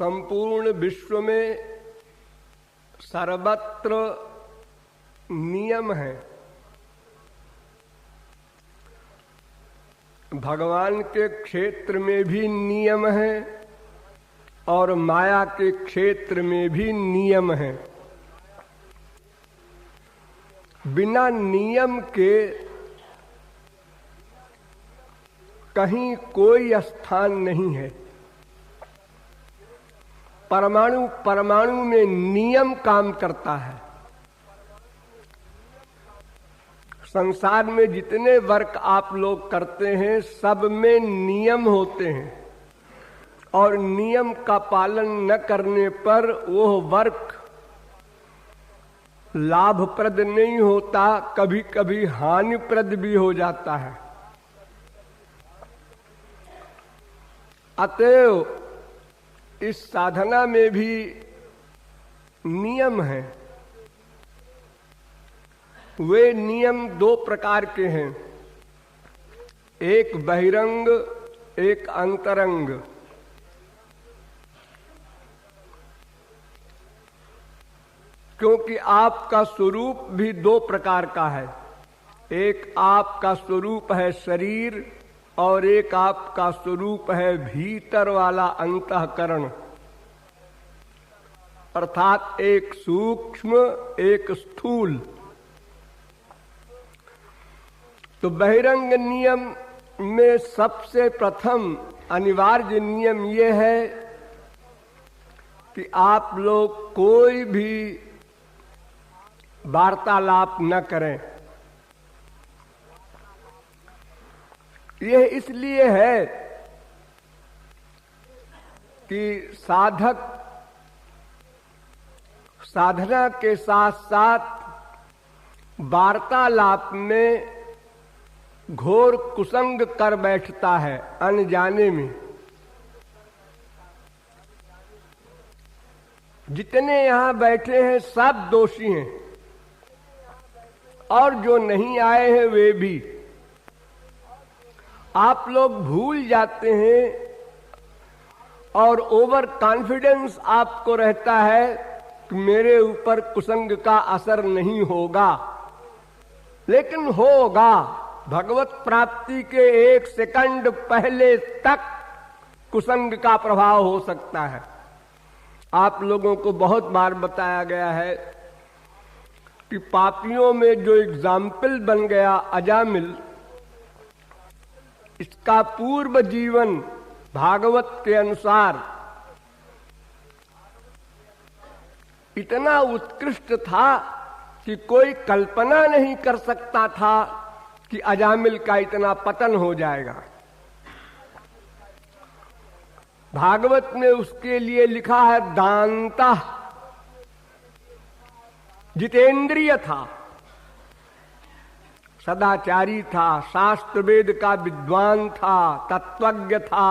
संपूर्ण विश्व में सर्वत्र नियम है। भगवान के क्षेत्र में भी नियम है और माया के क्षेत्र में भी नियम है। बिना नियम के कहीं कोई स्थान नहीं है। परमाणु परमाणु में नियम काम करता है। संसार में जितने वर्क आप लोग करते हैं सब में नियम होते हैं और नियम का पालन न करने पर वो वर्क लाभप्रद नहीं होता, कभी कभी हानिप्रद भी हो जाता है। अतएव इस साधना में भी नियम है। वे नियम दो प्रकार के हैं, एक बहिरंग एक अंतरंग। क्योंकि आपका स्वरूप भी दो प्रकार का है। एक आपका स्वरूप है शरीर और एक आपका स्वरूप है भीतर वाला अंतःकरण, अर्थात एक सूक्ष्म एक स्थूल। तो बहिरंग नियम में सबसे प्रथम अनिवार्य नियम यह है कि आप लोग कोई भी वार्तालाप न करें। यह इसलिए है कि साधक साधना के साथ साथ वार्तालाप में घोर कुसंग कर बैठता है अनजाने में। जितने यहां बैठे हैं सब दोषी हैं और जो नहीं आए हैं वे भी। आप लोग भूल जाते हैं और ओवर कॉन्फिडेंस आपको रहता है कि मेरे ऊपर कुसंग का असर नहीं होगा, लेकिन होगा। भगवत प्राप्ति के एक सेकंड पहले तक कुसंग का प्रभाव हो सकता है। आप लोगों को बहुत बार बताया गया है कि पापियों में जो एग्जाम्पल बन गया अजामिल, इसका पूर्व जीवन भागवत के अनुसार इतना उत्कृष्ट था कि कोई कल्पना नहीं कर सकता था कि अजामिल का इतना पतन हो जाएगा। भागवत में उसके लिए लिखा है दांता, जितेंद्रिय था, सदाचारी था, शास्त्र वेद का विद्वान था, तत्वज्ञ था,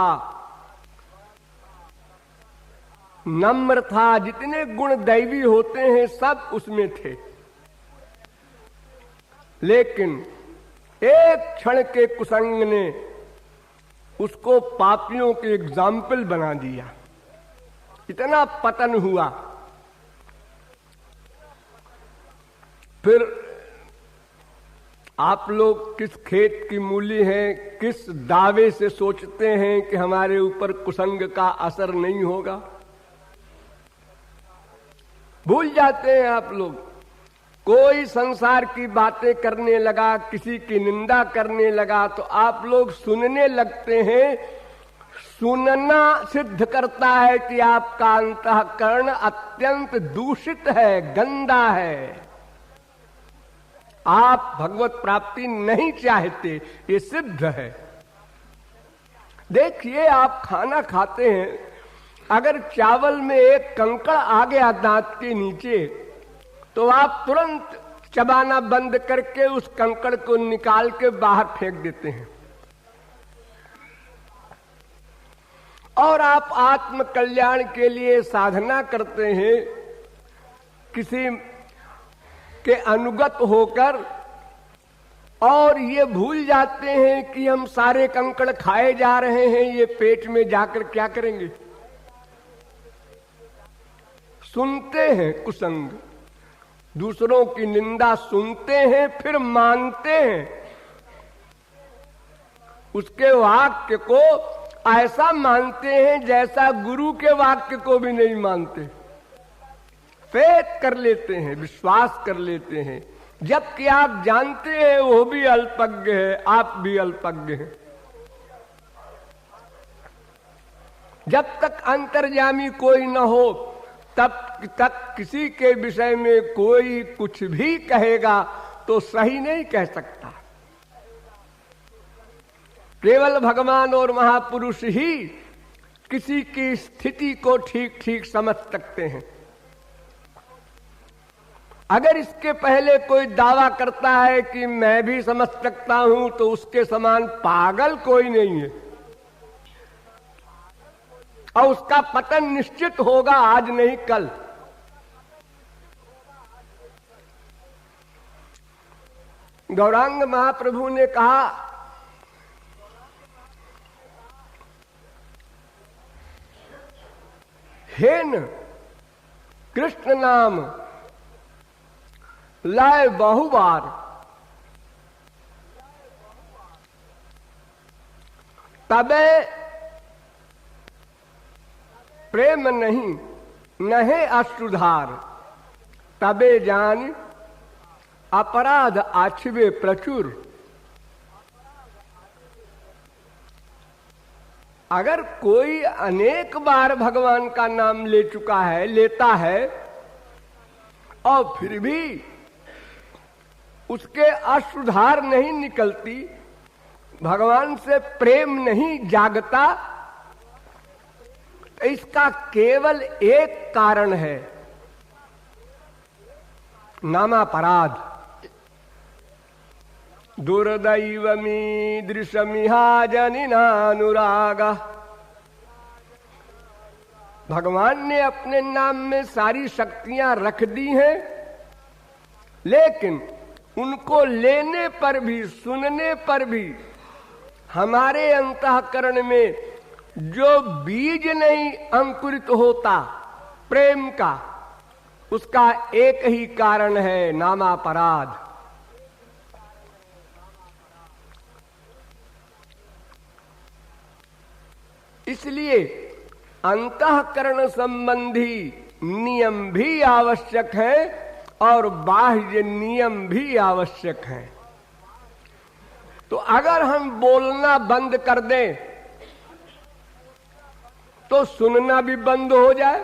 नम्र था। जितने गुण दैवी होते हैं सब उसमें थे। लेकिन एक क्षण के कुसंग ने उसको पापियों के एग्जाम्पल बना दिया, इतना पतन हुआ। फिर आप लोग किस खेत की मूली हैं, किस दावे से सोचते हैं कि हमारे ऊपर कुसंग का असर नहीं होगा? भूल जाते हैं आप लोग। कोई संसार की बातें करने लगा, किसी की निंदा करने लगा तो आप लोग सुनने लगते हैं। सुनना सिद्ध करता है कि आपका अंतःकरण अत्यंत दूषित है, गंदा है। आप भगवत प्राप्ति नहीं चाहते, ये सिद्ध है। देखिए, आप खाना खाते हैं, अगर चावल में एक कंकड़ आ गया दांत के नीचे तो आप तुरंत चबाना बंद करके उस कंकड़ को निकाल के बाहर फेंक देते हैं। और आप आत्म कल्याण के लिए साधना करते हैं, किसी के अनुगत होकर, और ये भूल जाते हैं कि हम सारे कंकड़ खाए जा रहे हैं, ये पेट में जाकर क्या करेंगे। सुनते हैं कुसंग, दूसरों की निंदा सुनते हैं, फिर मानते हैं। उसके वाक्य को ऐसा मानते हैं जैसा गुरु के वाक्य को भी नहीं मानते। फेथ कर लेते हैं, विश्वास कर लेते हैं, जबकि आप जानते हैं वो भी अल्पज्ञ है, आप भी अल्पज्ञ हैं। जब तक अंतर्यामी कोई न हो तब तक किसी के विषय में कोई कुछ भी कहेगा तो सही नहीं कह सकता। केवल भगवान और महापुरुष ही किसी की स्थिति को ठीक ठीक समझ सकते हैं। अगर इसके पहले कोई दावा करता है कि मैं भी समझ सकता हूं तो उसके समान पागल कोई नहीं है, और उसका पतन निश्चित होगा, आज नहीं कल। गौरांग महाप्रभु ने कहा, हेन कृष्ण नाम लाए बहुबार, तबे प्रेम नहीं नहे अश्रुधार, तबे जान अपराध आछिवे प्रचुर। अगर कोई अनेक बार भगवान का नाम ले चुका है, लेता है, और फिर भी उसके अश्रुधार नहीं निकलती, भगवान से प्रेम नहीं जागता, तो इसका केवल एक कारण है, नामापराध। दुर्दैवमीदृशमिहा जनिनानुराग। भगवान ने अपने नाम में सारी शक्तियां रख दी हैं, लेकिन उनको लेने पर भी, सुनने पर भी हमारे अंतःकरण में जो बीज नहीं अंकुरित होता प्रेम का, उसका एक ही कारण है, नामापराध। इसलिए अंतःकरण संबंधी नियम भी आवश्यक है और बाह्य नियम भी आवश्यक है। तो अगर हम बोलना बंद कर दें तो सुनना भी बंद हो जाए,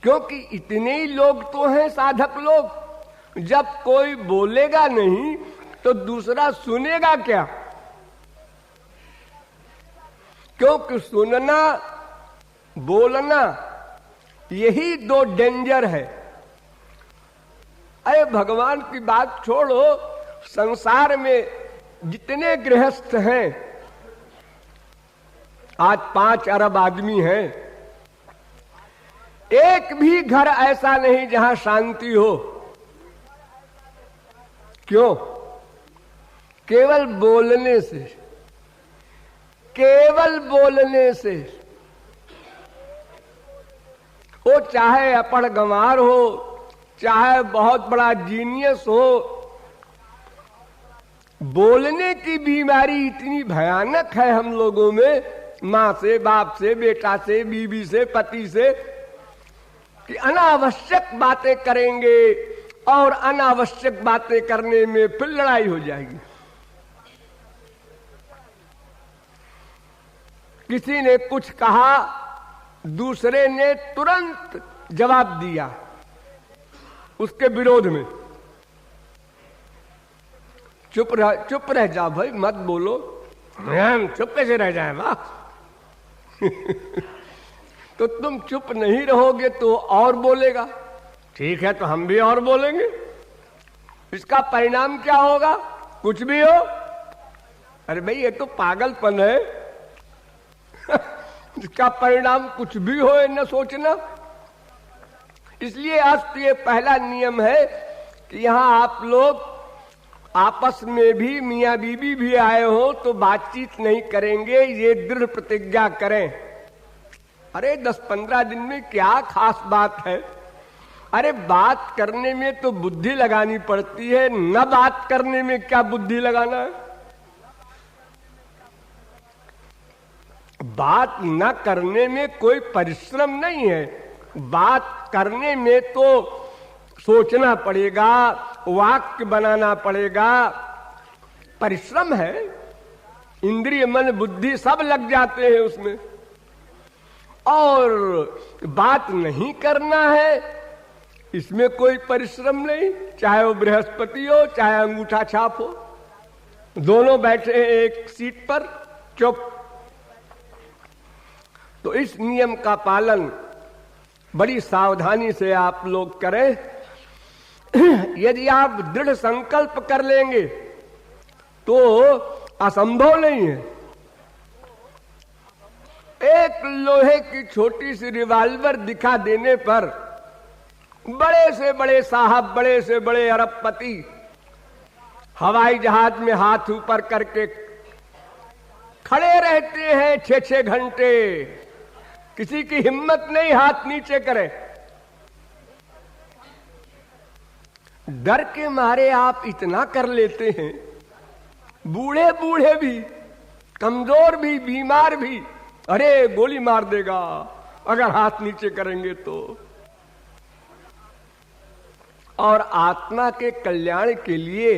क्योंकि इतने ही लोग तो हैं साधक लोग। जब कोई बोलेगा नहीं तो दूसरा सुनेगा क्या? क्योंकि सुनना, बोलना, यही दो डेंजर है। अरे भगवान की बात छोड़ो, संसार में जितने गृहस्थ हैं, आज 5 अरब आदमी हैं, एक भी घर ऐसा नहीं जहां शांति हो। क्यों? केवल बोलने से, केवल बोलने से। वो चाहे अपढ़ गंवार हो, चाहे बहुत बड़ा जीनियस हो, बोलने की बीमारी इतनी भयानक है हम लोगों में, मां से, बाप से, बेटा से, बीवी से, पति से, कि अनावश्यक बातें करेंगे और अनावश्यक बातें करने में फिर लड़ाई हो जाएगी। किसी ने कुछ कहा, दूसरे ने तुरंत जवाब दिया उसके विरोध में। चुप रह जाओ भाई, मत बोलो। हम चुप कैसे रह जाए वाह? तो तुम चुप नहीं रहोगे तो और बोलेगा। ठीक है, तो हम भी और बोलेंगे। इसका परिणाम क्या होगा? कुछ भी हो। अरे भाई, ये तो पागलपन है। इसका परिणाम कुछ भी हो न सोचना। इसलिए आज ये पहला नियम है कि यहां आप लोग आपस में भी, मियां बीबी भी आए हो तो बातचीत नहीं करेंगे, ये दृढ़ प्रतिज्ञा करें। अरे 10-15 दिन में क्या खास बात है? अरे बात करने में तो बुद्धि लगानी पड़ती है, न बात करने में क्या बुद्धि लगाना है? बात न करने में कोई परिश्रम नहीं है, बात करने में तो सोचना पड़ेगा, वाक्य बनाना पड़ेगा, परिश्रम है। इंद्रिय मन बुद्धि सब लग जाते हैं उसमें। और बात नहीं करना है, इसमें कोई परिश्रम नहीं, चाहे वो बृहस्पति हो चाहे अंगूठा छाप हो, दोनों बैठे हैं एक सीट पर चुप। तो इस नियम का पालन बड़ी सावधानी से आप लोग करें। यदि आप दृढ़ संकल्प कर लेंगे तो असंभव नहीं है। एक लोहे की छोटी सी रिवॉल्वर दिखा देने पर बड़े से बड़े साहब, बड़े से बड़े अरबपति हवाई जहाज में हाथ ऊपर करके खड़े रहते हैं 6-6 घंटे, किसी की हिम्मत नहीं हाथ नीचे करे। डर के मारे आप इतना कर लेते हैं, बूढ़े बूढ़े भी, कमजोर भी, बीमार भी, अरे गोली मार देगा अगर हाथ नीचे करेंगे तो। और आत्मा के कल्याण के लिए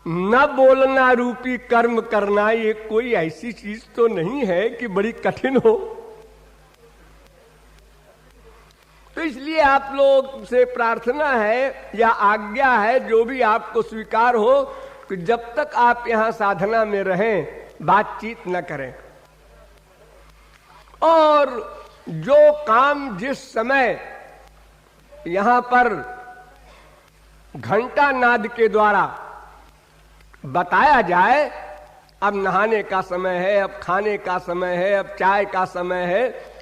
न बोलना रूपी कर्म करना, ये कोई ऐसी चीज तो नहीं है कि बड़ी कठिन हो। तो इसलिए आप लोग से प्रार्थना है या आज्ञा है, जो भी आपको स्वीकार हो, कि जब तक आप यहां साधना में रहें बातचीत न करें। और जो काम जिस समय यहां पर घंटा नाद के द्वारा बताया जाए, अब नहाने का समय है, अब खाने का समय है, अब चाय का समय है,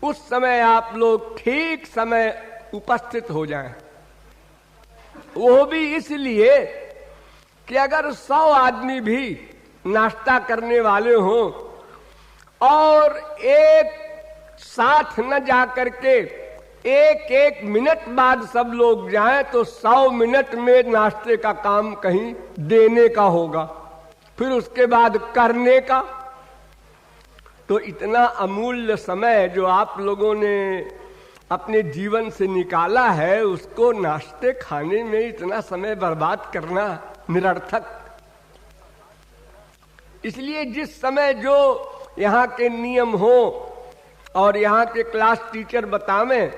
उस समय आप लोग ठीक समय उपस्थित हो जाएं। वो भी इसलिए कि अगर 100 आदमी भी नाश्ता करने वाले हों और एक साथ न जा करके 1-1 मिनट बाद सब लोग जाएं, तो 100 मिनट में नाश्ते का काम कहीं देने का होगा, फिर उसके बाद करने का। तो इतना अमूल्य समय जो आप लोगों ने अपने जीवन से निकाला है, उसको नाश्ते खाने में इतना समय बर्बाद करना निरर्थक। इसलिए जिस समय जो यहाँ के नियम हो और यहाँ के क्लास टीचर बतावें,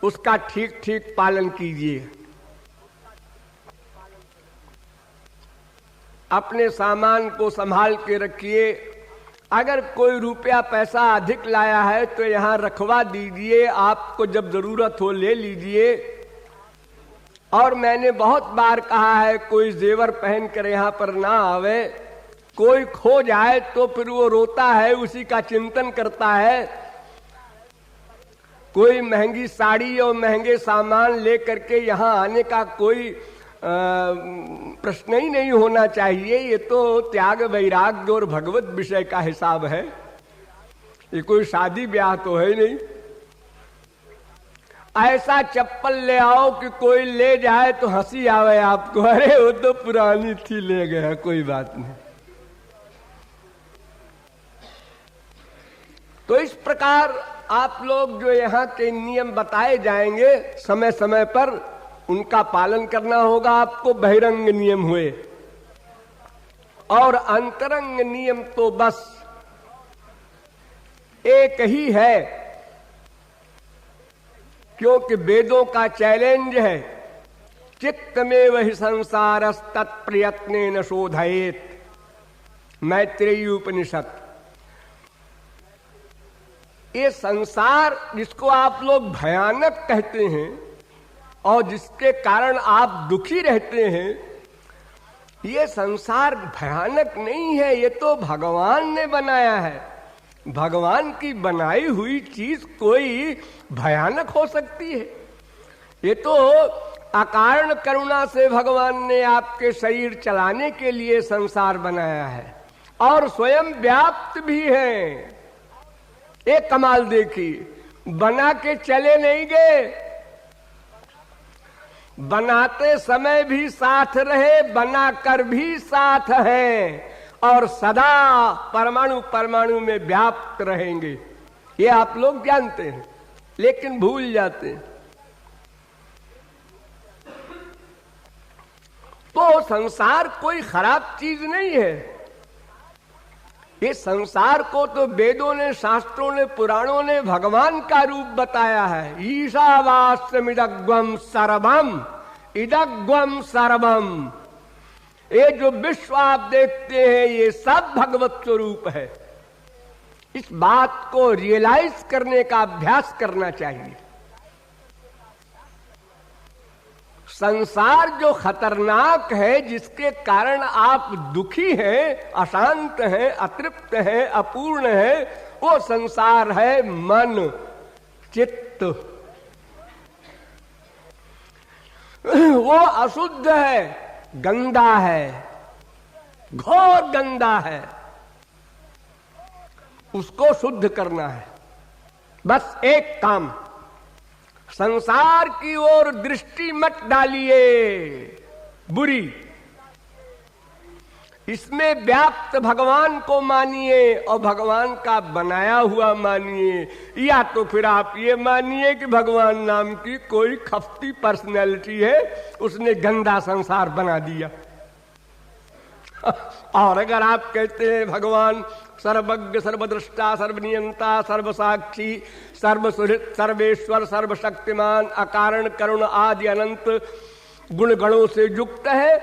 उसका ठीक ठीक पालन कीजिए। अपने सामान को संभाल के रखिए। अगर कोई रुपया पैसा अधिक लाया है तो यहाँ रखवा दीजिए, आपको जब जरूरत हो ले लीजिए। और मैंने बहुत बार कहा है, कोई जेवर पहन कर यहाँ पर ना आवे। कोई खो जाए तो फिर वो रोता है, उसी का चिंतन करता है। कोई महंगी साड़ी और महंगे सामान ले करके यहाँ आने का कोई प्रश्न ही नहीं होना चाहिए। ये तो त्याग वैराग्य और भगवत विषय का हिसाब है, ये कोई शादी ब्याह तो है नहीं। ऐसा चप्पल ले आओ कि कोई ले जाए तो हंसी आवे आपको, अरे वो तो पुरानी थी ले गया, कोई बात नहीं। तो इस प्रकार आप लोग जो यहाँ के नियम बताए जाएंगे, समय समय पर उनका पालन करना होगा आपको। बहिरंग नियम हुए और अंतरंग नियम तो बस एक ही है, क्योंकि वेदों का चैलेंज है, चित्त में वही संसार तत्प्रयत्नेन शोधयेत, मैत्रेयी उपनिषद। ये संसार जिसको आप लोग भयानक कहते हैं और जिसके कारण आप दुखी रहते हैं, ये संसार भयानक नहीं है, ये तो भगवान ने बनाया है। भगवान की बनाई हुई चीज कोई भयानक हो सकती है? ये तो अकारण करुणा से भगवान ने आपके शरीर चलाने के लिए संसार बनाया है और स्वयं व्याप्त भी है। एक कमाल देखिए, बना के चले नहीं गए, बनाते समय भी साथ रहे, बनाकर भी साथ हैं और सदा परमाणु परमाणु में व्याप्त रहेंगे। ये आप लोग जानते हैं, लेकिन भूल जाते हैं। तो संसार कोई खराब चीज नहीं है। ये संसार को तो वेदों ने, शास्त्रों ने, पुराणों ने भगवान का रूप बताया है। ईशावास्यमिदग्वम सर्वम, इदग्वम सर्वम। ये जो विश्व आप देखते हैं ये सब भगवत स्वरूप है। इस बात को रियलाइज करने का अभ्यास करना चाहिए। संसार जो खतरनाक है, जिसके कारण आप दुखी हैं, अशांत हैं, अतृप्त हैं, अपूर्ण हैं, वो संसार है मन, चित्त। वो अशुद्ध है, गंदा है, घोर गंदा है। उसको शुद्ध करना है। बस एक काम, संसार की ओर दृष्टि मत डालिए बुरी, इसमें व्याप्त भगवान को मानिए और भगवान का बनाया हुआ मानिए। या तो फिर आप ये मानिए कि भगवान नाम की कोई खफती पर्सनैलिटी है, उसने गंदा संसार बना दिया। और अगर आप कहते हैं भगवान सर्वज्ञ, सर्वद्रष्टा, सर्वनियंता, सर्वसाक्षी, सर्वसुहृत, सर्वेश्वर, सर्वशक्तिमान, अकारण, करुण आदि अनंत गुण गणों से युक्त है,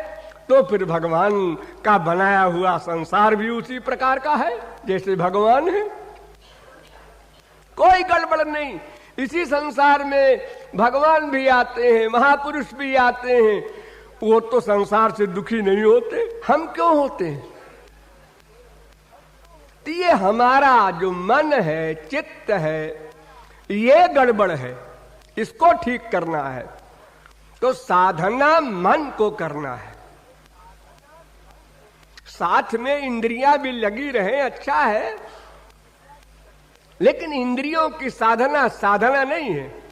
तो फिर भगवान का बनाया हुआ संसार भी उसी प्रकार का है जैसे भगवान है। कोई गड़बड़ नहीं। इसी संसार में भगवान भी आते हैं, महापुरुष भी आते हैं, वो तो संसार से दुखी नहीं होते। हम क्यों होते हैं? तो ये हमारा जो मन है, चित्त है, ये गड़बड़ है, इसको ठीक करना है। तो साधना मन को करना है, साथ में इंद्रियां भी लगी रहे, अच्छा है, लेकिन इंद्रियों की साधना साधना नहीं है।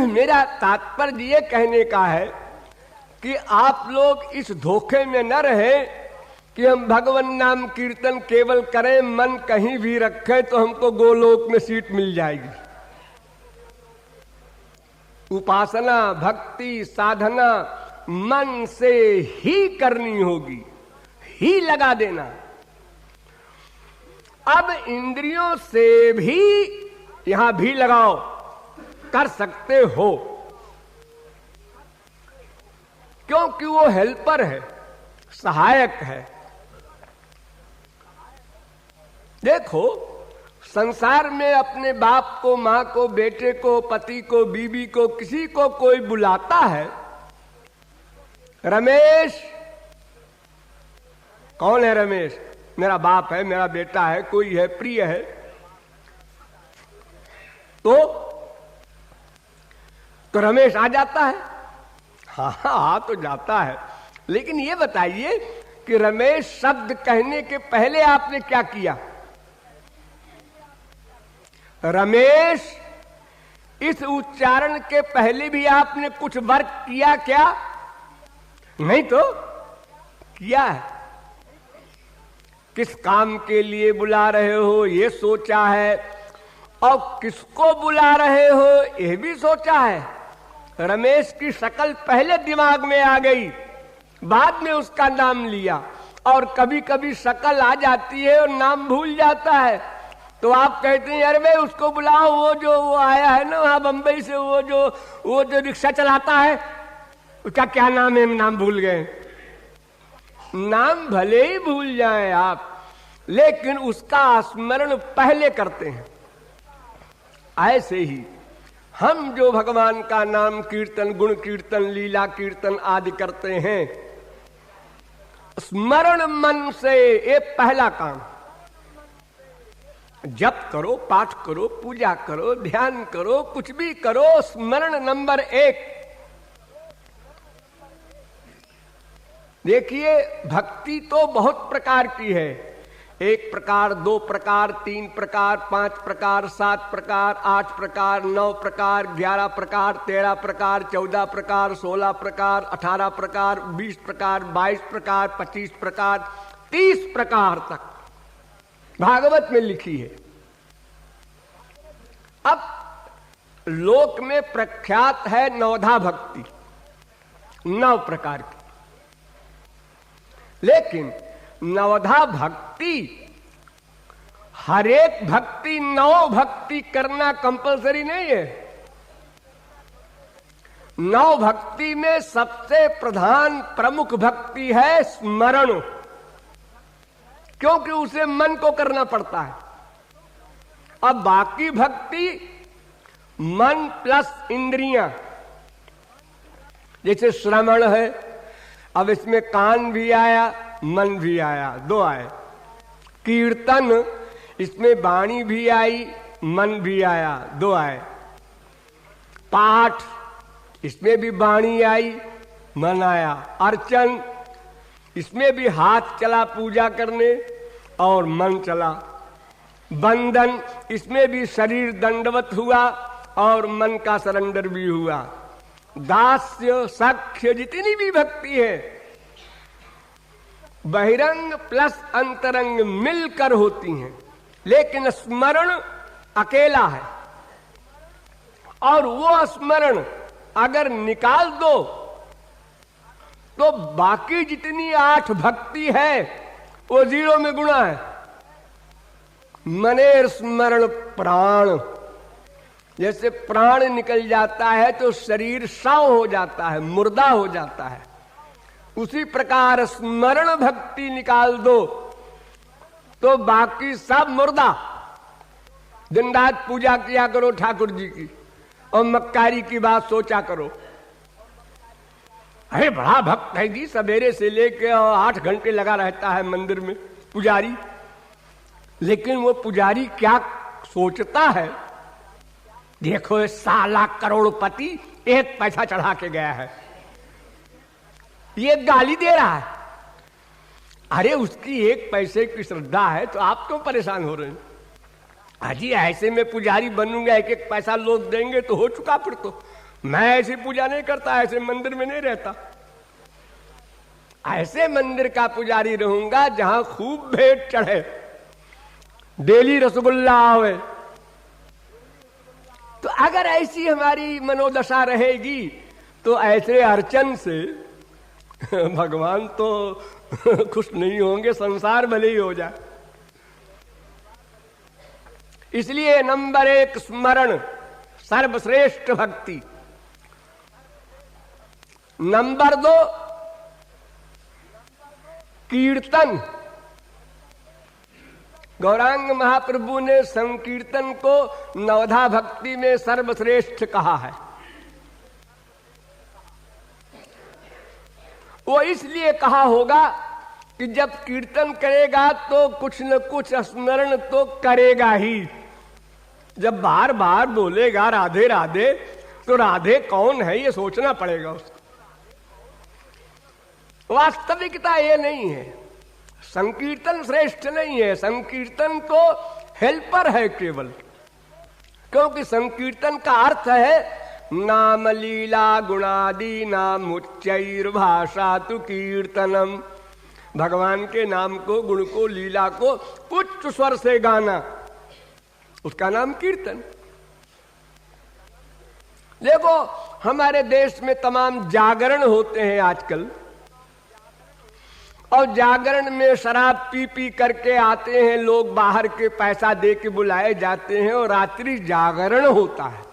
मेरा तात्पर्य ये कहने का है कि आप लोग इस धोखे में न रहे कि हम भगवान नाम कीर्तन केवल करें, मन कहीं भी रखें तो हमको गोलोक में सीट मिल जाएगी। उपासना, भक्ति, साधना मन से ही करनी होगी, ही लगा देना। अब इंद्रियों से भी, यहां भी लगाओ, कर सकते हो, क्योंकि वो हेल्पर है, सहायक है। देखो, संसार में अपने बाप को, मां को, बेटे को, पति को, बीवी को, किसी को कोई बुलाता है, रमेश। कौन है रमेश? मेरा बाप है, मेरा बेटा है, कोई है, प्रिय है। तो रमेश आ जाता है। हाँ तो जाता है, लेकिन ये बताइए कि रमेश शब्द कहने के पहले आपने क्या किया? रमेश इस उच्चारण के पहले भी आपने कुछ वर्क किया क्या? नहीं तो किया है। किस काम के लिए बुला रहे हो ये सोचा है, और किसको बुला रहे हो ये भी सोचा है। रमेश की शक्ल पहले दिमाग में आ गई, बाद में उसका नाम लिया। और कभी कभी शक्ल आ जाती है और नाम भूल जाता है, तो आप कहते हैं अरे भाई उसको बुलाओ, वो आया है ना वहां बंबई से, वो जो रिक्शा चलाता है, उसका क्या नाम है? नाम भूल गए। नाम भले ही भूल जाए आप, लेकिन उसका स्मरण पहले करते हैं। ऐसे ही हम जो भगवान का नाम कीर्तन, गुण कीर्तन, लीला कीर्तन आदि करते हैं, स्मरण मन से, ये पहला काम। जप करो, पाठ करो, पूजा करो, ध्यान करो, कुछ भी करो, स्मरण नंबर 1। देखिए, भक्ति तो बहुत प्रकार की है। 1 प्रकार, 2 प्रकार, 3 प्रकार, 5 प्रकार, 7 प्रकार, 8 प्रकार, 9 प्रकार, 11 प्रकार, 13 प्रकार, 14 प्रकार, 16 प्रकार, 18 प्रकार, 20 प्रकार, 22 प्रकार, 25 प्रकार, 30 प्रकार तक भागवत में लिखी है। अब लोक में प्रख्यात है नवधा भक्ति, 9 प्रकार की। लेकिन नवधा भक्ति, हर एक भक्ति 9 भक्ति करना कंपलसरी नहीं है। 9 भक्ति में सबसे प्रधान प्रमुख भक्ति है स्मरण, क्योंकि उसे मन को करना पड़ता है। अब बाकी भक्ति मन प्लस इंद्रियां, जैसे श्रवण है, अब इसमें कान भी आया, मन भी आया, 2 आए। कीर्तन, इसमें वाणी भी आई, मन भी आया, 2 आए। पाठ, इसमें भी वाणी आई, मन आया। अर्चन, इसमें भी हाथ चला पूजा करने और मन चला। बंधन, इसमें भी शरीर दंडवत हुआ और मन का सरेंडर भी हुआ। दास्य, सख्य, जितनी भी भक्ति है बहिरंग प्लस अंतरंग मिलकर होती हैं, लेकिन स्मरण अकेला है। और वो स्मरण अगर निकाल दो तो बाकी जितनी 8 भक्ति है वो 0 में गुणा है। मनेर स्मरण प्राण, जैसे प्राण निकल जाता है तो शरीर साव हो जाता है, मुर्दा हो जाता है। उसी प्रकार स्मरण भक्ति निकाल दो तो बाकी सब मुर्दा। दिन रात पूजा किया करो ठाकुर जी की और मक्कारी की बात सोचा करो। अरे बड़ा भक्त है जी, सवेरे से लेके 8 घंटे लगा रहता है मंदिर में पुजारी। लेकिन वो पुजारी क्या सोचता है, देखो साला करोड़पति 1 पैसा चढ़ा के गया है, ये गाली दे रहा है। अरे उसकी 1 पैसे की श्रद्धा है तो आप क्यों परेशान हो रहे हैं? हाजी ऐसे में पुजारी बनूंगा, 1-1 पैसा लोग देंगे तो हो चुका। फिर तो मैं ऐसी पूजा नहीं करता, ऐसे मंदिर में नहीं रहता। ऐसे मंदिर का पुजारी रहूंगा जहां खूब भेंट चढ़े, डेली रसगुल्ला आवे। तो अगर ऐसी हमारी मनोदशा रहेगी तो ऐसे अर्चन से भगवान तो खुश नहीं होंगे, संसार भले ही हो जाए। इसलिए नंबर 1 स्मरण, सर्वश्रेष्ठ भक्ति। नंबर 2 कीर्तन। गौरांग महाप्रभु ने संकीर्तन को नवधा भक्ति में सर्वश्रेष्ठ कहा है। वो इसलिए कहा होगा कि जब कीर्तन करेगा तो कुछ न कुछ स्मरण तो करेगा ही। जब बार बार बोलेगा राधे राधे तो राधे कौन है ये सोचना पड़ेगा उसको। वास्तविकता ये नहीं है, संकीर्तन श्रेष्ठ नहीं है। संकीर्तन तो हेल्पर है केवल, क्योंकि संकीर्तन का अर्थ है नाम लीला गुणादि नाम उच्चैर भाषा तु कीर्तनम। भगवान के नाम को, गुण को, लीला को उच्च स्वर से गाना, उसका नाम कीर्तन। देखो हमारे देश में तमाम जागरण होते हैं आजकल, और जागरण में शराब पी पी करके आते हैं लोग, बाहर के पैसा दे के बुलाए जाते हैं और रात्रि जागरण होता है।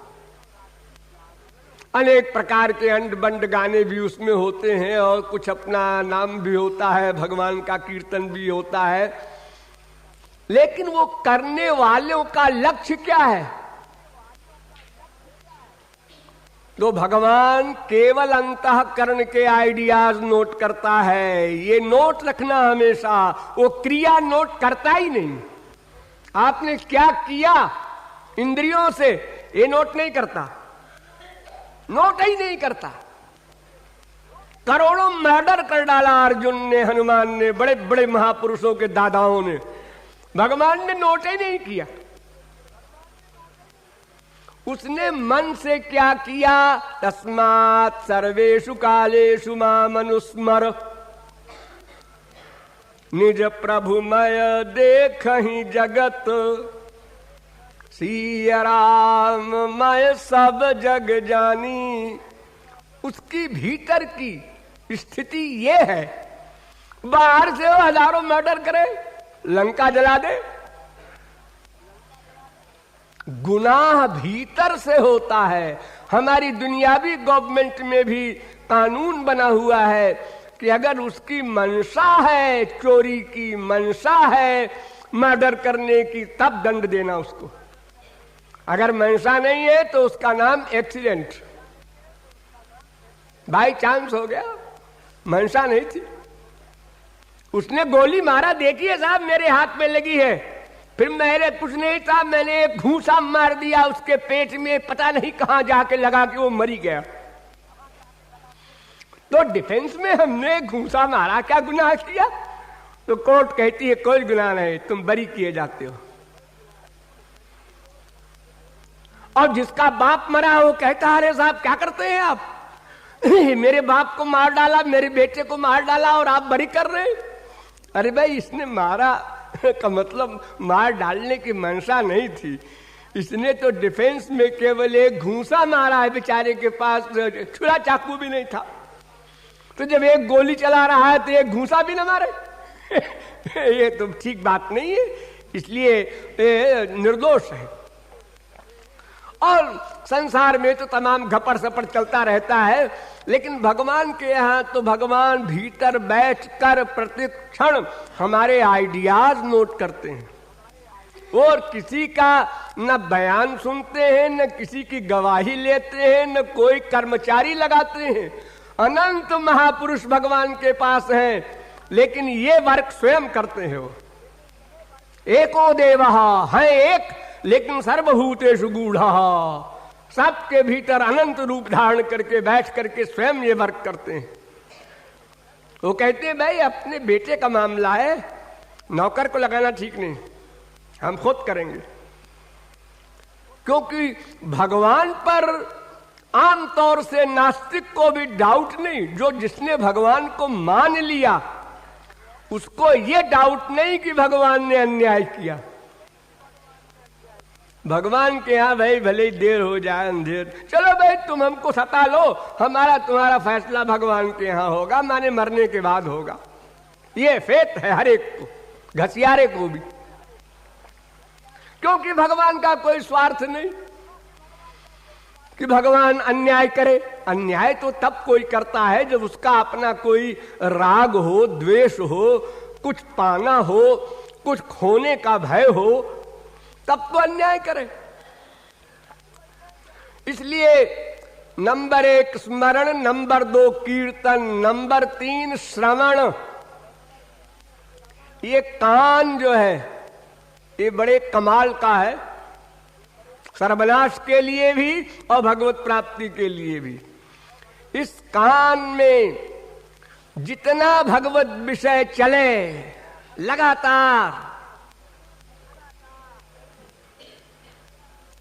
अनेक प्रकार के अंड बंड गाने भी उसमें होते हैं और कुछ अपना नाम भी होता है, भगवान का कीर्तन भी होता है। लेकिन वो करने वालों का लक्ष्य क्या है? तो भगवान केवल अंतःकरण के आइडियाज नोट करता है। ये नोट रखना हमेशा, वो क्रिया नोट करता ही नहीं। आपने क्या किया इंद्रियों से ये नोट नहीं करता, नोट ही नहीं करता। करोड़ों मर्डर कर डाला अर्जुन ने, हनुमान ने, बड़े बड़े महापुरुषों के दादाओं ने, भगवान ने नोट ही नहीं किया। उसने मन से क्या किया? तस्मात् सर्वेषु कालेषु मामनुस्मर, निज प्रभुमय देखहि जगत, सिय राम मय सब जग जानी। उसकी भीतर की स्थिति ये है, बाहर से वो हजारों मर्डर करे, लंका जला दे, गुनाह भीतर से होता है। हमारी दुनियावी गवर्नमेंट में भी कानून बना हुआ है कि अगर उसकी मंशा है, चोरी की मंशा है, मर्डर करने की, तब दंड देना उसको। अगर मंशा नहीं है तो उसका नाम एक्सीडेंट, बाई चांस हो गया, मंशा नहीं थी। उसने गोली मारा, देखिए साहब मेरे हाथ में लगी है, फिर मेरे कुछ नहीं था, मैंने एक घूंसा मार दिया उसके पेट में, पता नहीं कहां जाके लगा कि वो मरी गया। तो डिफेंस में हमने घूंसा मारा, क्या गुनाह किया? तो कोर्ट कहती है कोई गुनाह नहीं, तुम बरी किए जाते हो। और जिसका बाप मरा वो कहता अरे साहब क्या करते हैं आप, मेरे बाप को मार डाला, मेरे बेटे को मार डाला और आप बरी कर रहे हैं। अरे भाई इसने मारा का मतलब मार डालने की मंशा नहीं थी, इसने तो डिफेंस में केवल एक घूंसा मारा है, बेचारे के पास छुरा चाकू भी नहीं था। तो जब एक गोली चला रहा है तो एक घूंसा भी न मारे ये तो ठीक बात नहीं है, इसलिए निर्दोष है। और संसार में तो तमाम घपड़ सपड़ चलता रहता है, लेकिन भगवान के यहाँ तो भगवान भीतर बैठकर प्रतिक्षण हमारे आइडियाज नोट करते हैं और किसी का न बयान सुनते हैं, न किसी की गवाही लेते हैं, न कोई कर्मचारी लगाते हैं। अनंत महापुरुष भगवान के पास हैं, लेकिन ये वर्क स्वयं करते हैं। वो एको देवः है एक, लेकिन सर्वभूतेषु गूढ़ः, सबके भीतर अनंत रूप धारण करके बैठ करके स्वयं ये वर्क करते हैं। वो कहते हैं भाई अपने बेटे का मामला है, नौकर को लगाना ठीक नहीं, हम खुद करेंगे। क्योंकि भगवान पर आमतौर से नास्तिक को भी डाउट नहीं, जो जिसने भगवान को मान लिया उसको ये डाउट नहीं कि भगवान ने अन्याय किया। भगवान के यहाँ भाई भले ही देर हो जाए अंधेर, चलो भाई तुम हमको सता लो, हमारा तुम्हारा फैसला भगवान के यहाँ होगा, माने मरने के बाद होगा। ये फेथ है हर एक को, घसियारे को भी, क्योंकि भगवान का कोई स्वार्थ नहीं कि भगवान अन्याय करे। अन्याय तो तब कोई करता है जब उसका अपना कोई राग हो, द्वेष हो, कुछ पाना हो, कुछ खोने का भय हो, तब तो अन्याय करे। इसलिए नंबर 1 स्मरण, नंबर 2 कीर्तन, नंबर 3 श्रवण। ये कान जो है ये बड़े कमाल का है, सर्वनाश के लिए भी और भगवत प्राप्ति के लिए भी। इस कान में जितना भगवत विषय चले लगातार,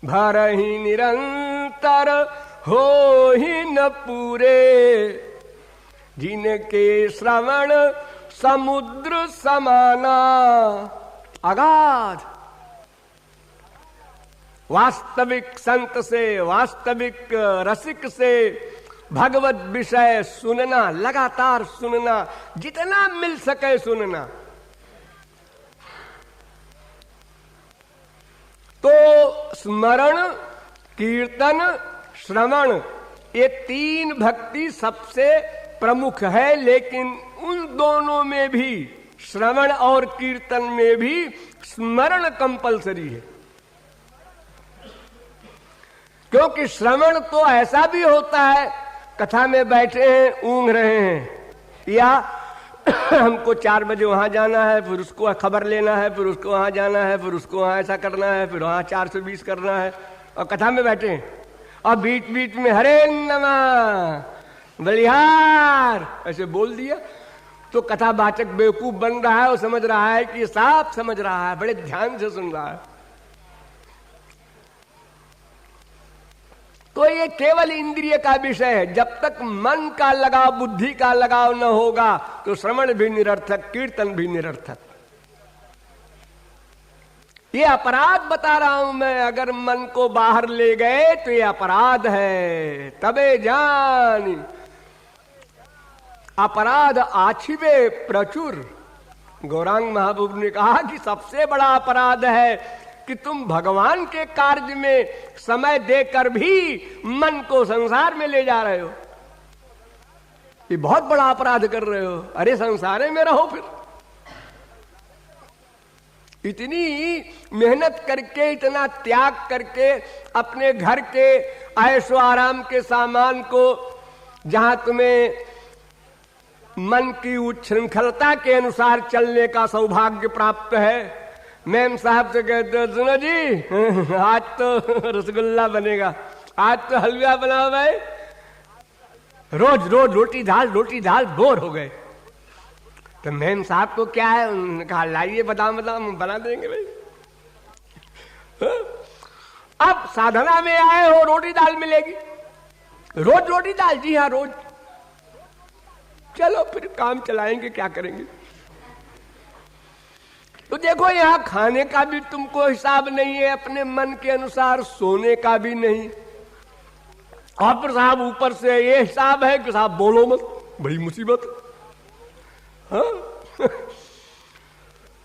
भरहि निरंतर हो ही न पूरे, जिनके श्रवण समुद्र समाना अगाध। वास्तविक संत से, वास्तविक रसिक से भगवत विषय सुनना, लगातार सुनना, जितना मिल सके सुनना। तो स्मरण, कीर्तन, श्रवण, ये 3 भक्ति सबसे प्रमुख है, लेकिन उन दोनों में भी, श्रवण और कीर्तन में भी स्मरण कंपलसरी है। क्योंकि श्रवण तो ऐसा भी होता है, कथा में बैठे हैं, ऊँघ रहे हैं, या हमको 4 बजे वहां जाना है, फिर उसको खबर लेना है, फिर उसको वहां जाना है, फिर उसको वहां ऐसा करना है, फिर वहां 420 करना है, और कथा में बैठे हैं, और बीच बीच में हरे नमः बलिहार ऐसे बोल दिया, तो कथावाचक बेवकूफ बन रहा है और समझ रहा है कि साफ समझ रहा है, बड़े ध्यान से सुन रहा है। तो ये केवल इंद्रिय का विषय है। जब तक मन का लगाव, बुद्धि का लगाव न होगा तो श्रवण भी निरर्थक, कीर्तन भी निरर्थक। ये अपराध बता रहा हूं मैं, अगर मन को बाहर ले गए तो ये अपराध है। तबे जानी अपराध आछिबे प्रचुर। गौरांग महाप्रभु ने कहा कि सबसे बड़ा अपराध है कि तुम भगवान के कार्य में समय देकर भी मन को संसार में ले जा रहे हो। ये बहुत बड़ा अपराध कर रहे हो। अरे संसार में रहो, फिर इतनी मेहनत करके, इतना त्याग करके अपने घर के ऐशो आराम के सामान को, जहां तुम्हें मन की उच्छृंखलता के अनुसार चलने का सौभाग्य प्राप्त है, मैम साहब से कहते हो सुनो जी आज तो रसगुल्ला बनेगा, आज तो हलवा बनाओ भाई, रोज रोज रोटी दाल बोर हो गए। तो मैम साहब को क्या है, उन्होंने कहा लाइए बादाम बादाम बना देंगे भाई। अब साधना में आए हो, रोटी दाल मिलेगी, रोज रोटी दाल, जी हाँ रोज। चलो फिर काम चलाएंगे, क्या करेंगे। तो देखो यहां खाने का भी तुमको हिसाब नहीं है, अपने मन के अनुसार सोने का भी नहीं, और फिर साहब ऊपर से ये हिसाब है कि साहब बोलो मत, बड़ी मुसीबत। हाँ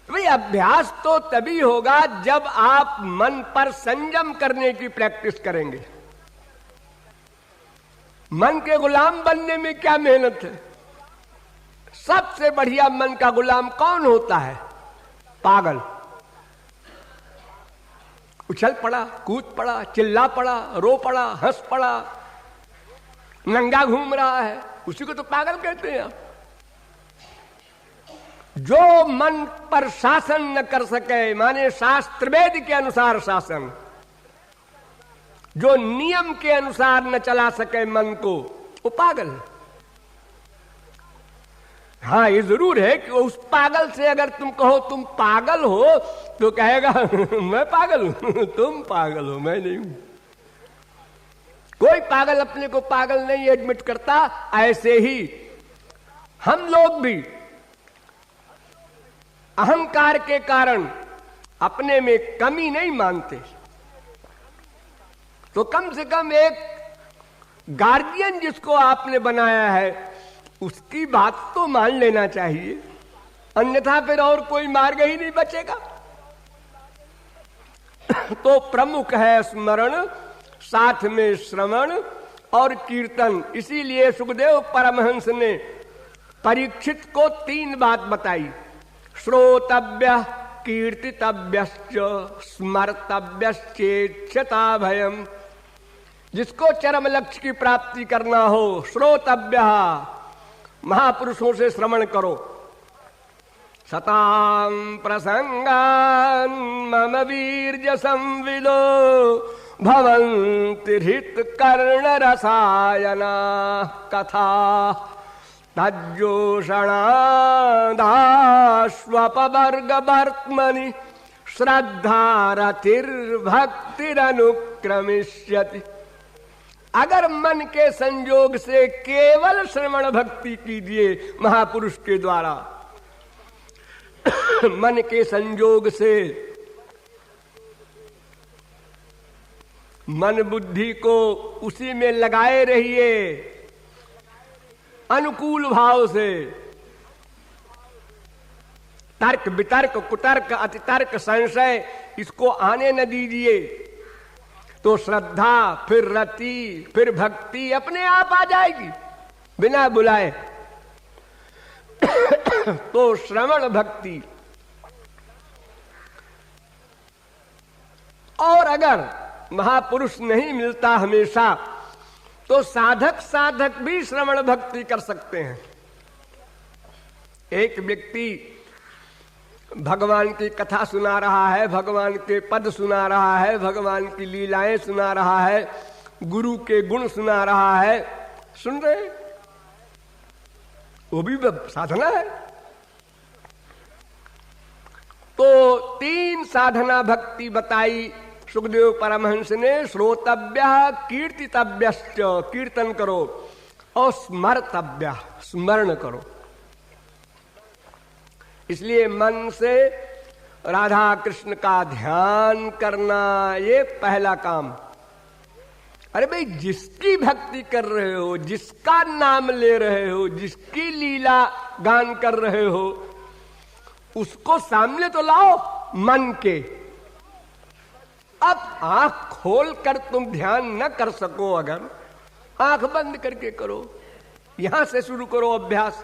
भाई अभ्यास तो तभी होगा जब आप मन पर संयम करने की प्रैक्टिस करेंगे। मन के गुलाम बनने में क्या मेहनत है। सबसे बढ़िया मन का गुलाम कौन होता है? पागल। उछल पड़ा, कूद पड़ा, चिल्ला पड़ा, रो पड़ा, हंस पड़ा, नंगा घूम रहा है, उसी को तो पागल कहते हैं। जो मन पर शासन न कर सके, माने शास्त्र वेद के अनुसार शासन, जो नियम के अनुसार न चला सके मन को, वो पागल है। हाँ ये जरूर है कि उस पागल से अगर तुम कहो तुम पागल हो तो कहेगा मैं पागल हूं, तुम पागल हो, मैं नहीं हूं। कोई पागल अपने को पागल नहीं एडमिट करता। ऐसे ही हम लोग भी अहंकार के कारण अपने में कमी नहीं मानते, तो कम से कम एक गार्जियन जिसको आपने बनाया है उसकी बात तो मान लेना चाहिए, अन्यथा फिर और कोई मार्ग ही नहीं बचेगा। तो प्रमुख है स्मरण, साथ में श्रवण और कीर्तन। इसीलिए सुखदेव परमहंस ने परीक्षित को 3 बात बताई, श्रोतव्य, कीर्तितव्यश्च, स्मर्तव्यश्चेच्छता भयम। जिसको चरम लक्ष्य की प्राप्ति करना हो, श्रोतव्य, महापुरुषों से श्रवण करो। सताम प्रसंगान मम वीर्य संविदो भवन्ति हृत कर्ण रसायना कथा तज्जोषणादाश्वपवर्गवर्त्मनि श्रद्धारतिर्भक्तिरनुक्रमिष्यति। अगर मन के संयोग से केवल श्रवण भक्ति कीजिए महापुरुष के द्वारा, मन के संयोग से मन बुद्धि को उसी में लगाए रहिए अनुकूल भाव से। तर्क वितर्क कुतर्क अतितर्क संशय इसको आने न दीजिए, तो श्रद्धा फिर रति फिर भक्ति अपने आप आ जाएगी बिना बुलाए। तो श्रवण भक्ति। और अगर महापुरुष नहीं मिलता हमेशा, तो साधक भी श्रवण भक्ति कर सकते हैं। एक व्यक्ति भगवान की कथा सुना रहा है, भगवान के पद सुना रहा है, भगवान की लीलाएं सुना रहा है, गुरु के गुण सुना रहा है, सुन रहे, वो भी साधना है। तो 3 साधना भक्ति बताई सुखदेव परमहंस ने। श्रोतव्य, कीर्तितव्यश्च, कीर्तन करो, और स्मर्तव्य, स्मरण करो। इसलिए मन से राधा कृष्ण का ध्यान करना, ये पहला काम। अरे भाई, जिसकी भक्ति कर रहे हो, जिसका नाम ले रहे हो, जिसकी लीला गान कर रहे हो, उसको सामने तो लाओ मन के। अब आंख खोल कर तुम ध्यान न कर सको, अगर आंख बंद करके करो, यहां से शुरू करो अभ्यास।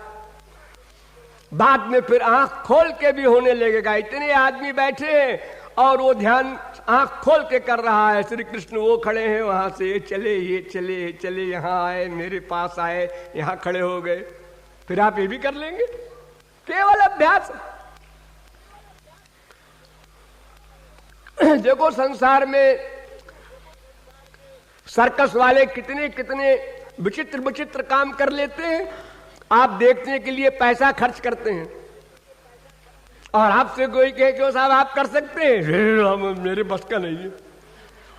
बाद में फिर आंख खोल के भी होने लगेगा। इतने आदमी बैठे हैं और वो ध्यान आंख खोल के कर रहा है। श्री कृष्ण वो खड़े हैं वहां से, ये चले, ये चले, ये चले, यहां आए, मेरे पास आए, यहां खड़े हो गए। फिर आप ये भी कर लेंगे, केवल अभ्यास। देखो संसार में सर्कस वाले कितने कितने विचित्र विचित्र काम कर लेते हैं। आप देखने के लिए पैसा खर्च करते हैं, और आपसे कोई कहे क्यों साहब आप कर सकते हैं, मेरे बस का नहीं है।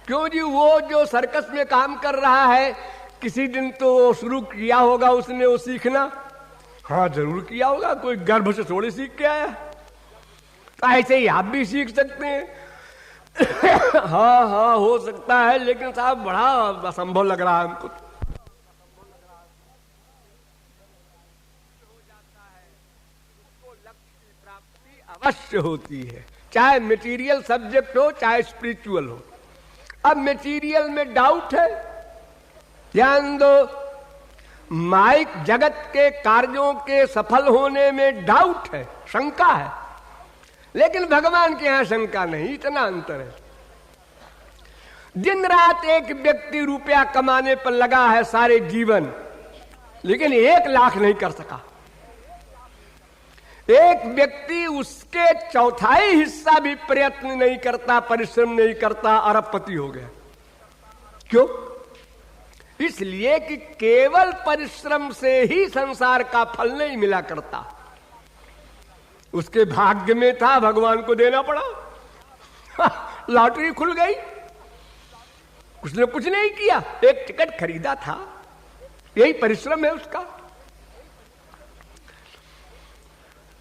क्यों जी, वो जो सर्कस में काम कर रहा है, किसी दिन तो शुरू किया होगा उसने वो सीखना। हाँ जरूर किया होगा, कोई गर्भ से थोड़ी सीख के आया। तो ऐसे ही आप भी सीख सकते हैं। हाँ हाँ हो सकता है, लेकिन साहब बड़ा असंभव लग रहा है हमको। अवश्य होती है, चाहे मटेरियल सब्जेक्ट हो चाहे स्पिरिचुअल हो। अब मटेरियल में डाउट है, ध्यान दो। माइक जगत के कार्यों के सफल होने में डाउट है, शंका है, लेकिन भगवान के यहां शंका नहीं। इतना अंतर है। दिन रात एक व्यक्ति रुपया कमाने पर लगा है सारे जीवन, लेकिन 1 लाख नहीं कर सका। एक व्यक्ति उसके 1/4 हिस्सा भी प्रयत्न नहीं करता, परिश्रम नहीं करता, अरबपति हो गया। क्यों? इसलिए कि केवल परिश्रम से ही संसार का फल नहीं मिला करता। उसके भाग्य में था, भगवान को देना पड़ा। लॉटरी खुल गई, उसने कुछ नहीं किया, एक टिकट खरीदा था, यही परिश्रम है उसका।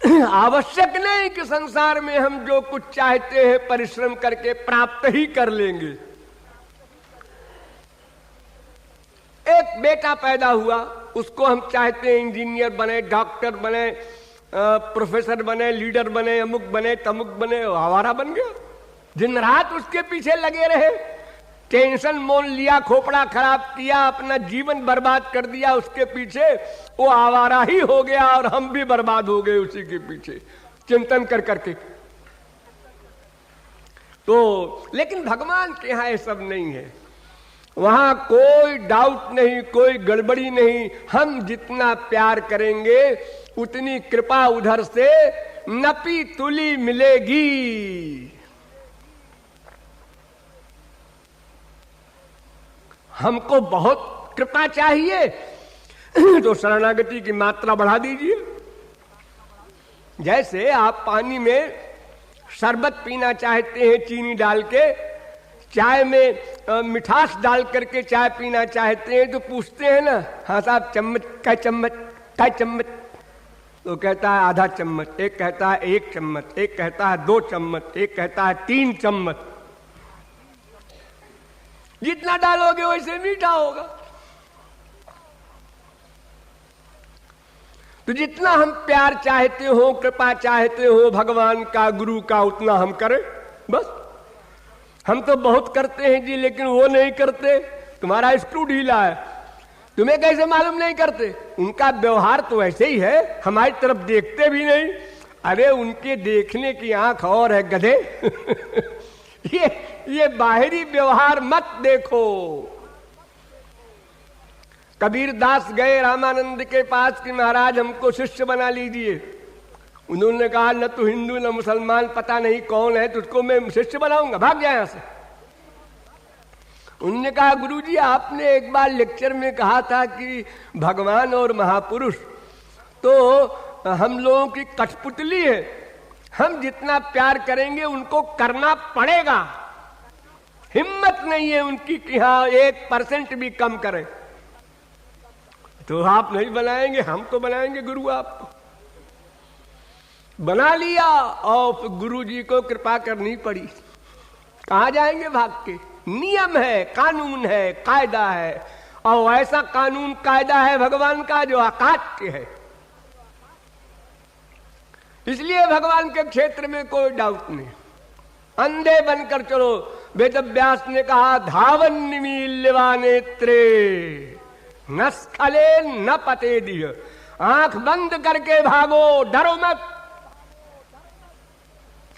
आवश्यक नहीं कि संसार में हम जो कुछ चाहते हैं परिश्रम करके प्राप्त ही कर लेंगे। एक बेटा पैदा हुआ, उसको हम चाहते हैं इंजीनियर बने, डॉक्टर बने, प्रोफेसर बने, लीडर बने, अमुक बने, तमुक बने, आवारा बन गया। दिन रात उसके पीछे लगे रहे, टेंशन मोल लिया, खोपड़ा खराब किया, अपना जीवन बर्बाद कर दिया उसके पीछे। वो आवारा ही हो गया और हम भी बर्बाद हो गए उसी के पीछे चिंतन कर करके। तो लेकिन भगवान के यहां ये सब नहीं है, वहां कोई डाउट नहीं, कोई गड़बड़ी नहीं। हम जितना प्यार करेंगे उतनी कृपा उधर से नपी तुली मिलेगी। हमको बहुत कृपा चाहिए तो शरणागति की मात्रा बढ़ा दीजिए। जैसे आप पानी में शरबत पीना चाहते हैं चीनी डाल के, चाय में मिठास डाल करके चाय पीना चाहते हैं, तो पूछते हैं ना, हाँ साहब चम्मच का चम्मच का चम्मच, तो कहता है आधा चम्मच, एक कहता है 1 चम्मच, एक कहता है 2 चम्मच, एक कहता है 3 चम्मच। जितना डालोगे वैसे मीठा होगा। तो जितना हम प्यार चाहते हो, कृपा चाहते हो भगवान का, गुरु का, उतना हम करें बस। हम तो बहुत करते हैं जी, लेकिन वो नहीं करते। तुम्हारा स्क्रू ढीला है, तुम्हें कैसे मालूम नहीं करते? उनका व्यवहार तो ऐसे ही है, हमारी तरफ देखते भी नहीं। अरे उनके देखने की आंख और है गधे। ये बाहरी व्यवहार मत देखो। कबीर दास गए रामानंद के पास कि महाराज हमको शिष्य बना लीजिए। उन्होंने कहा न तो हिंदू न मुसलमान, पता नहीं कौन है, तुझको मैं शिष्य बनाऊंगा, भाग जाए यहां से। उन्होंने कहा गुरुजी आपने एक बार लेक्चर में कहा था कि भगवान और महापुरुष तो हम लोगों की कठपुतली है। हम जितना प्यार करेंगे उनको करना पड़ेगा। हिम्मत नहीं है उनकी कि हाँ 1% भी कम करें। तो आप नहीं बनाएंगे, हम तो बनाएंगे गुरु। आपको बना लिया और गुरु जी को कृपा करनी पड़ी। कहां जाएंगे भाग के? नियम है, कानून है, कायदा है, और ऐसा कानून कायदा है भगवान का जो अकाट्य है। इसलिए भगवान के क्षेत्र में कोई डाउट नहीं। अंधे बनकर चलो। वेदव्यास ने कहा धावन निमील्यवा नेत्रे न स्खले न पते दिय। आंख बंद करके भागो, डरो मत।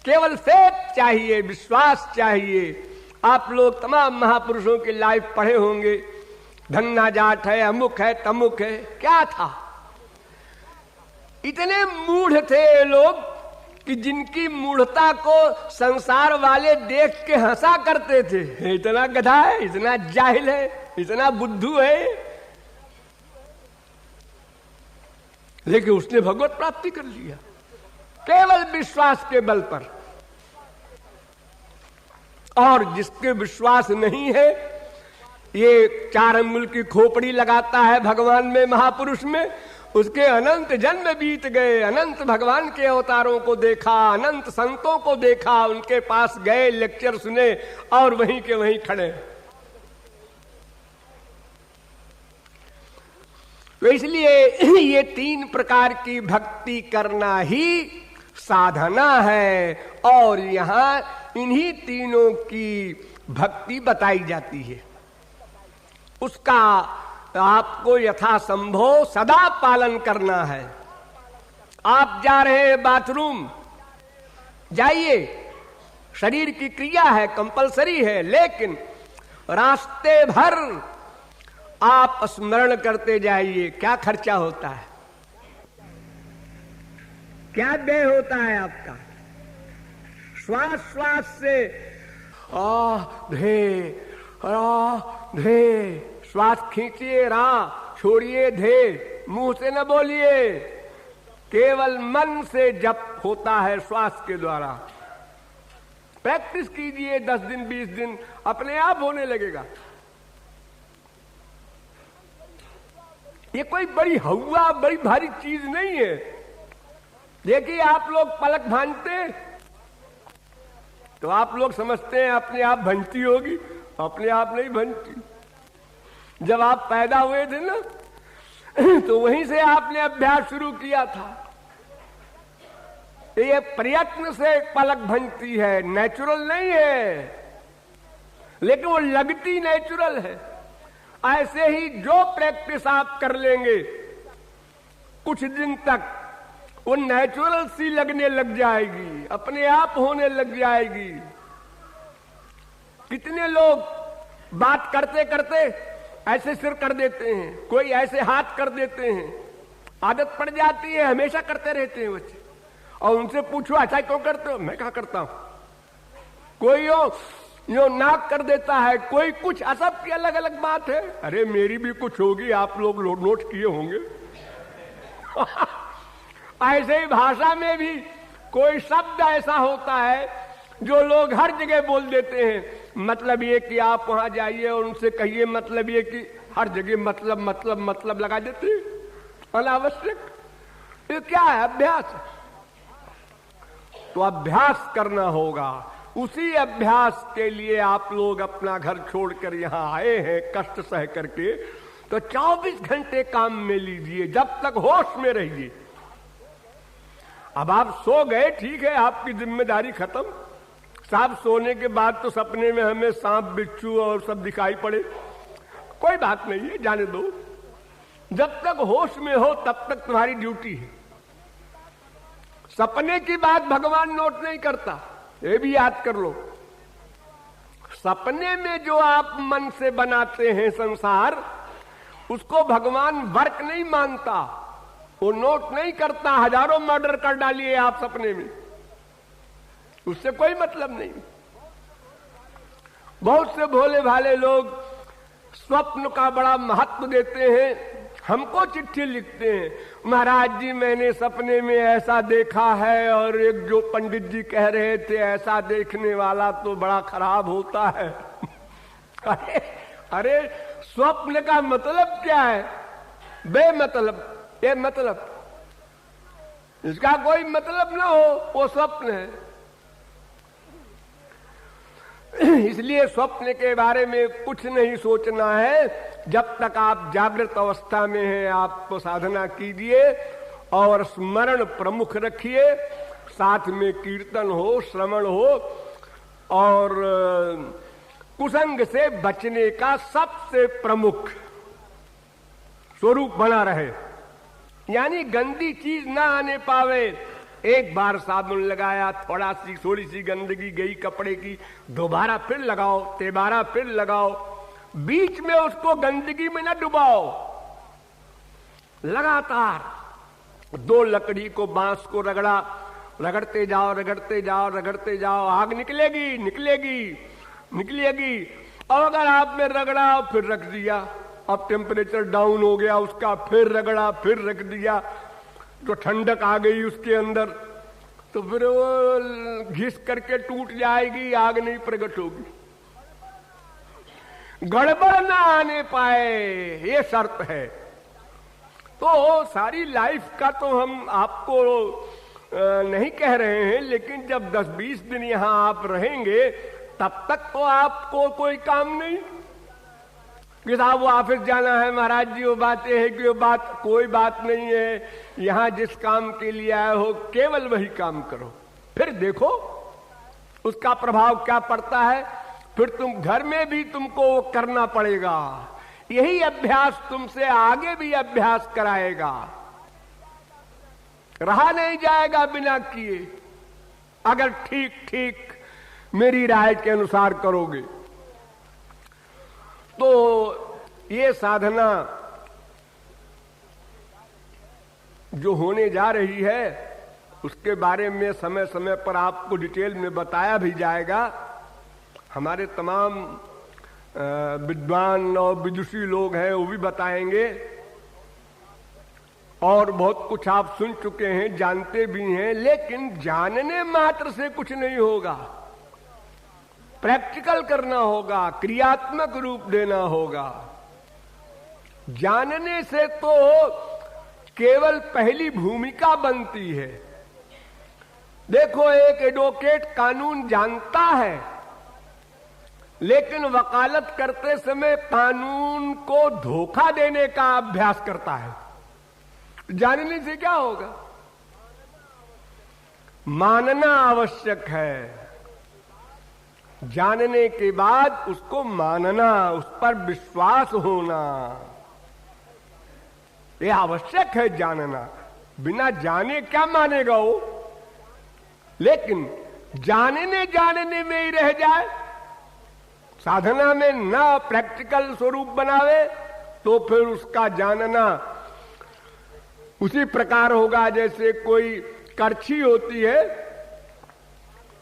केवल फेथ चाहिए, विश्वास चाहिए। आप लोग तमाम महापुरुषों की लाइफ पढ़े होंगे। धन्ना जाट है, अमुक है, तमुक है। क्या था? इतने मूढ़ थे लोग कि जिनकी मूढ़ता को संसार वाले देख के हंसा करते थे। इतना गधा है, इतना जाहिल है, इतना बुद्धू है। लेकिन उसने भगवत प्राप्ति कर लिया केवल विश्वास के बल पर। और जिसके विश्वास नहीं है, ये 4 अंगुल की खोपड़ी लगाता है भगवान में, महापुरुष में, उसके अनंत जन्म बीत गए। अनंत भगवान के अवतारों को देखा, अनंत संतों को देखा, उनके पास गए, लेक्चर सुने और वहीं के वहीं खड़े। तो इसलिए ये 3 प्रकार की भक्ति करना ही साधना है। और यहां इन्हीं तीनों की भक्ति बताई जाती है। उसका आपको यथासंभव सदा पालन करना है। आप जा रहे हैं बाथरूम, जाइए, शरीर की क्रिया है, कंपलसरी है, लेकिन रास्ते भर आप स्मरण करते जाइए। क्या खर्चा होता है, क्या व्यय होता है आपका? श्वास श्वास से धे, श्वास खींचिए, छोड़िए, धे। मुंह से न बोलिए, केवल मन से जप होता है श्वास के द्वारा। प्रैक्टिस कीजिए 10 दिन 20 दिन, अपने आप होने लगेगा। ये कोई बड़ी हवा, बड़ी भारी चीज नहीं है। देखिए, आप लोग पलक भांजते तो आप लोग समझते हैं अपने आप भंजती होगी, अपने आप नहीं भंजती। जब आप पैदा हुए थे ना, तो वहीं से आपने अभ्यास शुरू किया था। ये प्रयत्न से पलक भंजती है, नेचुरल नहीं है, लेकिन वो लगती नेचुरल है। ऐसे ही जो प्रैक्टिस आप कर लेंगे, कुछ दिन तक वो नेचुरल सी लगने लग जाएगी, अपने आप होने लग जाएगी। कितने लोग बात करते करते ऐसे सिर कर देते हैं, कोई ऐसे हाथ कर देते हैं, आदत पड़ जाती है, हमेशा करते रहते हैं बच्चे। और उनसे पूछो ऐसा क्यों करते हो? मैं क्या करता हूं। कोई यो नाक कर देता है, कोई कुछ, सबकी अलग अलग बात है। अरे मेरी भी कुछ होगी, आप लोग नोट किए होंगे। ऐसे ही भाषा में भी कोई शब्द ऐसा होता है जो लोग हर जगह बोल देते हैं। मतलब ये कि आप वहां जाइए और उनसे कहिए, मतलब ये कि हर जगह मतलब मतलब मतलब लगा देते हैं अनावश्यक। ये क्या है? अभ्यास। तो अभ्यास करना होगा। उसी अभ्यास के लिए आप लोग अपना घर छोड़कर यहां आए हैं, कष्ट सह करके। तो 24 घंटे काम में लीजिए, जब तक होश में रहिए। अब आप सो गए, ठीक है, आपकी जिम्मेदारी खत्म। साहब सोने के बाद तो सपने में हमें सांप बिच्छू और सब दिखाई पड़े, कोई बात नहीं है, जाने दो। जब तक होश में हो तब तक तुम्हारी ड्यूटी है। सपने की बात भगवान नोट नहीं करता, ये भी याद कर लो। सपने में जो आप मन से बनाते हैं संसार, उसको भगवान वर्क नहीं मानता, वो नोट नहीं करता। हजारों मर्डर कर डालिए आप सपने में, उससे कोई मतलब नहीं। बहुत से भोले भाले लोग स्वप्न का बड़ा महत्व देते हैं हमको चिट्ठी लिखते हैं, महाराज जी मैंने सपने में ऐसा देखा है, और एक जो पंडित जी कह रहे थे ऐसा देखने वाला तो बड़ा खराब होता है। अरे अरे स्वप्न का मतलब क्या है? बेमतलब, ये मतलब, इसका कोई मतलब ना हो, वो स्वप्न है। इसलिए स्वप्न के बारे में कुछ नहीं सोचना है। जब तक आप जागृत अवस्था में हैं, आपको साधना कीजिए और स्मरण प्रमुख रखिए, साथ में कीर्तन हो, श्रवण हो, और कुसंग से बचने का सबसे प्रमुख स्वरूप बना रहे, यानी गंदी चीज ना आने पावे। एक बार साबुन लगाया, थोड़ी सी गंदगी गई कपड़े की, दोबारा फिर लगाओ, तेबारा फिर लगाओ, बीच में उसको गंदगी में न डुबाओ। लगातार 2 लकड़ी को, बांस को रगड़ा, रगड़ते जाओ, रगड़ते जाओ, रगड़ते जाओ, आग निकलेगी निकलेगी निकलेगी। और अगर आपने रगड़ा फिर रख दिया, अब टेम्परेचर डाउन हो गया उसका, फिर रगड़ा फिर रख दिया, तो ठंडक आ गई उसके अंदर, तो फिर वो घिस करके टूट जाएगी, आग नहीं प्रकट होगी। गड़बड़ ना आने पाए, ये शर्त है। तो सारी लाइफ का तो हम आपको नहीं कह रहे हैं, लेकिन जब 10-20 दिन यहां आप रहेंगे तब तक तो आपको कोई काम नहीं कि साहब वो ऑफिस जाना है, महाराज जी वो बातें है कि वो बात, कोई बात नहीं है। यहां जिस काम के लिए आए हो केवल वही काम करो, फिर देखो उसका प्रभाव क्या पड़ता है। फिर तुम घर में भी तुमको वो करना पड़ेगा। यही अभ्यास तुमसे आगे भी अभ्यास कराएगा, रहा नहीं जाएगा बिना किए, अगर ठीक ठीक मेरी राय के अनुसार करोगे। तो ये साधना जो होने जा रही है उसके बारे में समय समय पर आपको डिटेल में बताया भी जाएगा। हमारे तमाम विद्वान और विदुषी लोग हैं, वो भी बताएंगे, और बहुत कुछ आप सुन चुके हैं, जानते भी हैं, लेकिन जानने मात्र से कुछ नहीं होगा, प्रैक्टिकल करना होगा, क्रियात्मक रूप देना होगा। जानने से तो केवल पहली भूमिका बनती है। देखो, एक एडवोकेट कानून जानता है, लेकिन वकालत करते समय कानून को धोखा देने का अभ्यास करता है। जानने से क्या होगा? मानना आवश्यक है, जानने के बाद उसको मानना, उस पर विश्वास होना, यह आवश्यक है। जानना, बिना जाने क्या मानेगा वो? लेकिन जानने में ही रह जाए, साधना में ना प्रैक्टिकल स्वरूप बनावे, तो फिर उसका जानना उसी प्रकार होगा जैसे कोई करछी होती है,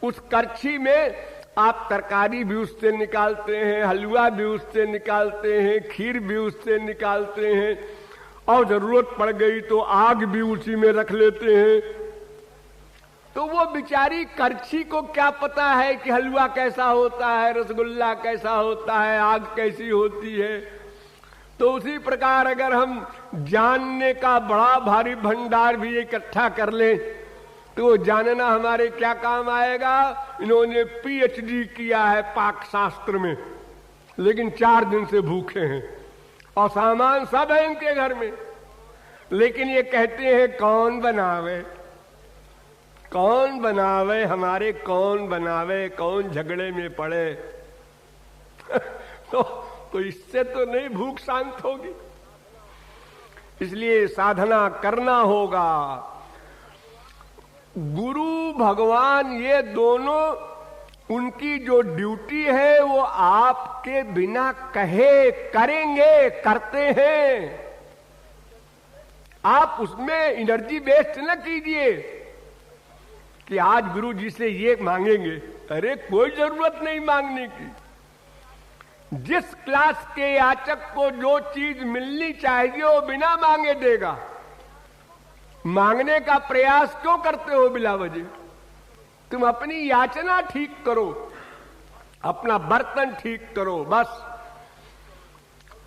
उस करछी में आप तरकारी भी उससे निकालते हैं, हलवा भी उससे निकालते हैं, खीर भी उससे निकालते हैं, और जरूरत पड़ गई तो आग भी उसी में रख लेते हैं। तो वो बेचारी करछी को क्या पता है कि हलवा कैसा होता है, रसगुल्ला कैसा होता है, आग कैसी होती है। तो उसी प्रकार अगर हम जानने का बड़ा भारी भंडार भी इकट्ठा कर लें तो जानना हमारे क्या काम आएगा। इन्होंने पीएचडी किया है पाक शास्त्र में, लेकिन 4 दिन से भूखे हैं और सामान सब है इनके घर में, लेकिन ये कहते हैं कौन बनावे, कौन बनावे हमारे, कौन बनावे, कौन झगड़े में पड़े। तो इससे तो नहीं भूख शांत होगी। इसलिए साधना करना होगा। गुरु भगवान ये दोनों, उनकी जो ड्यूटी है वो आपके बिना कहे करेंगे, करते हैं। आप उसमें एनर्जी वेस्ट न कीजिए कि आज गुरु जी से ये मांगेंगे। अरे कोई जरूरत नहीं मांगने की। जिस क्लास के याचक को जो चीज मिलनी चाहिए वो बिना मांगे देगा, मांगने का प्रयास क्यों करते हो बिला वजह? तुम अपनी याचना ठीक करो, अपना बर्तन ठीक करो, बस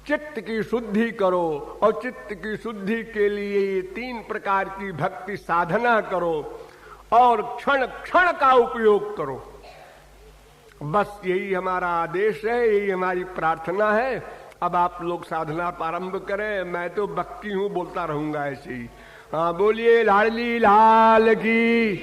चित्त की शुद्धि करो। और चित्त की शुद्धि के लिए ये 3 प्रकार की भक्ति साधना करो और क्षण क्षण का उपयोग करो। बस यही हमारा आदेश है, यही हमारी प्रार्थना है। अब आप लोग साधना प्रारंभ करें, मैं तो बक्की हूं, बोलता रहूंगा ऐसे ही। हाँ बोलिए लाडली लाल की।